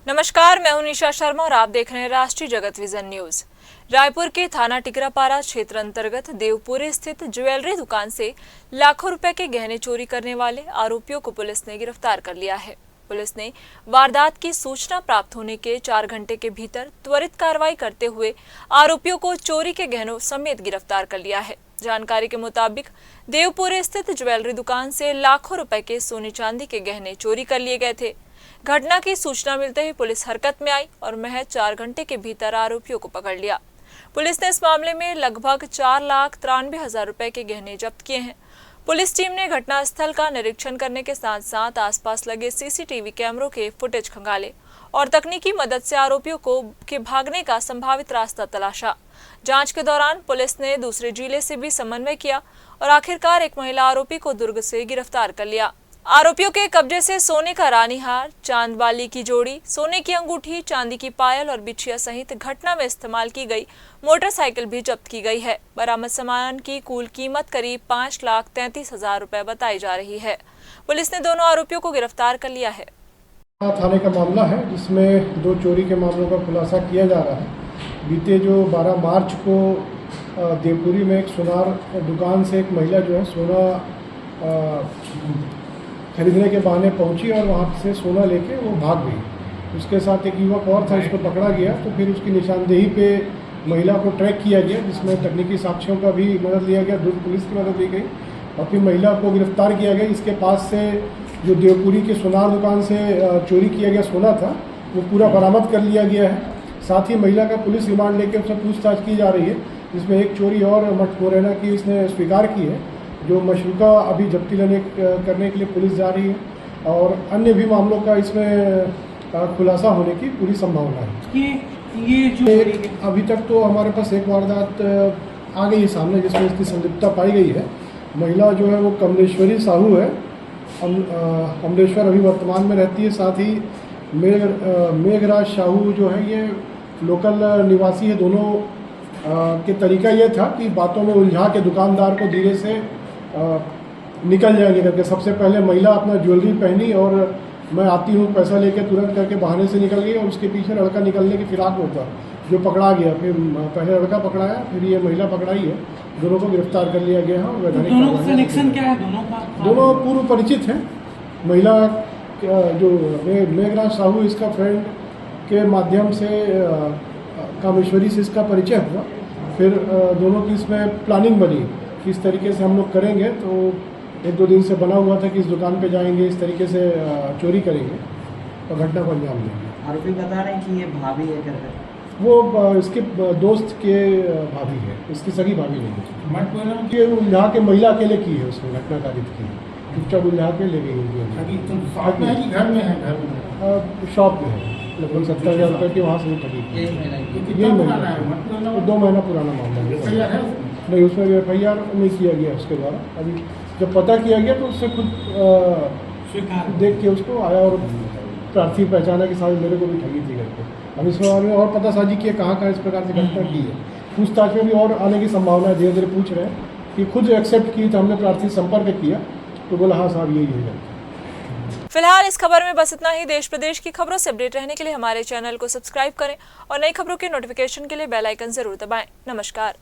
नमस्कार, मैं हूं निशा शर्मा और आप देख रहे हैं राष्ट्रीय जगत विजन न्यूज। रायपुर के थाना टिकरापारा क्षेत्र अंतर्गत देवपुरी स्थित ज्वेलरी दुकान से लाखों रुपए के गहने चोरी करने वाले आरोपियों को पुलिस ने गिरफ्तार कर लिया है। पुलिस ने वारदात की सूचना प्राप्त होने के 4 घंटे के भीतर त्वरित कार्रवाई करते हुए आरोपियों को चोरी के गहनों समेत गिरफ्तार कर लिया है। जानकारी के मुताबिक देवपुरी स्थित ज्वेलरी दुकान से लाखों रुपए के सोने चांदी के गहने चोरी कर लिए गए थे। घटना की सूचना मिलते ही पुलिस हरकत में आई और महज 4 घंटे के भीतर आरोपियों को पकड़ लिया। पुलिस ने इस मामले में लगभग 4,93,000 रुपए के गहने जब्त किए हैं। पुलिस टीम ने घटनास्थल का निरीक्षण करने के साथ साथ आसपास लगे सीसीटीवी कैमरों के फुटेज खंगाले और तकनीकी मदद से आरोपियों के भागने का संभावित रास्ता तलाशा। जांच के दौरान पुलिस ने दूसरे जिले से भी समन्वय किया और आखिरकार एक महिला आरोपी को दुर्ग से गिरफ्तार कर लिया। आरोपियों के कब्जे से सोने का रानी हार, चांद वाली की जोड़ी, सोने की अंगूठी, चांदी की पायल और बिछिया सहित घटना में इस्तेमाल की गई मोटरसाइकिल भी जब्त की गई है। बरामद सामान की कुल कीमत करीब 5,33,000 रुपए बताई जा रही है। पुलिस ने दोनों आरोपियों को गिरफ्तार कर लिया है। थाने का मामला है जिसमें 2 चोरी के मामलों का खुलासा किया जा रहा है। बीते जो 12 मार्च को देवपुरी में एक सोनार दुकान से एक महिला जो है सोना खरीदने के बहाने पहुंची और वहां से सोना लेके वो भाग गई। उसके साथ एक युवक और था, उसको पकड़ा गया। तो फिर उसकी निशानदेही पे महिला को ट्रैक किया गया, जिसमें तकनीकी साक्ष्यों का भी मदद लिया गया, दुर्ग पुलिस की मदद ली गई और फिर महिला को गिरफ्तार किया गया। इसके पास से जो देवपुरी के सोनार दुकान से चोरी किया गया सोना था वो पूरा बरामद कर लिया गया है। साथ ही महिला का पुलिस रिमांड लेकर उससे पूछताछ की जा रही है, जिसमें एक चोरी और मठ मुरैना की इसने स्वीकार की है, जो मशरूका अभी जब्ती करने के लिए पुलिस जा रही है और अन्य भी मामलों का इसमें खुलासा होने की पूरी संभावना है। ये जो अभी तक तो हमारे पास एक वारदात आ गई है सामने, जिसमें इसकी संलिप्तता पाई गई है। महिला जो है वो कमलेश्वरी साहू है, अमलेश्वर अभी वर्तमान में रहती है। साथ ही मेघराज साहू जो है ये लोकल निवासी है। दोनों के तरीका ये था कि बातों में उलझा के दुकानदार को धीरे से निकल जाएंगे करके सबसे पहले महिला अपना ज्वेलरी पहनी और मैं आती हूँ पैसा लेके तुरंत करके बहाने से निकल गई और उसके पीछे लड़का निकलने की फिराक में था, जो पकड़ा गया। फिर पहले लड़का पकड़ाया, फिर ये महिला पकड़ाई है। दोनों को गिरफ्तार कर लिया गया है और वैधानिक कनेक्शन क्या है दोनों का? दोनों पूर्व परिचित हैं। महिला जो मेघराज साहू इसका फ्रेंड के माध्यम से कामेश्वरी से इसका परिचय हुआ। फिर दोनों की इसमें प्लानिंग बनी, किस तरीके से हम लोग करेंगे। तो 1-2 दिन से बना हुआ था कि इस दुकान पे जाएंगे, इस तरीके से चोरी करेंगे और घटना को अंजाम देंगे। आरोपी बता रहे हैं कि ये भाभी है करके, वो इसके दोस्त के भाभी है, इसकी सगी भाभी नहीं है। ये उलझा के महिला अकेले की है, उसने घटना कारित की है, चुपचाप उलझा के ले गई है। घर में है, शॉप में है, लगभग 70,000 रुपये की वहाँ से ठगी। यही महीना 2 महीना पुराना मामला है। नहीं, उसमें भी FIR नहीं किया गया उसके द्वारा। अभी जब पता किया गया तो उससे खुद देख के उसको आया और प्रार्थी पहचाना कि साहब मेरे को भी ठगी थी करके। अब इस बारे में और पतासाजी किए कहाँ इस प्रकार से घटना की है। पूछताछ में भी और आने की संभावना है। धीरे धीरे पूछ रहे हैं कि खुद एक्सेप्ट की, तो हमने प्रार्थी संपर्क किया तो बोला हाँ साहब यही है। फिलहाल इस खबर में बस इतना ही। देश प्रदेश की खबरों से अपडेट रहने के लिए हमारे चैनल को सब्सक्राइब करें और नई खबरों के नोटिफिकेशन के लिए बेल आइकन जरूर दबाएं। नमस्कार।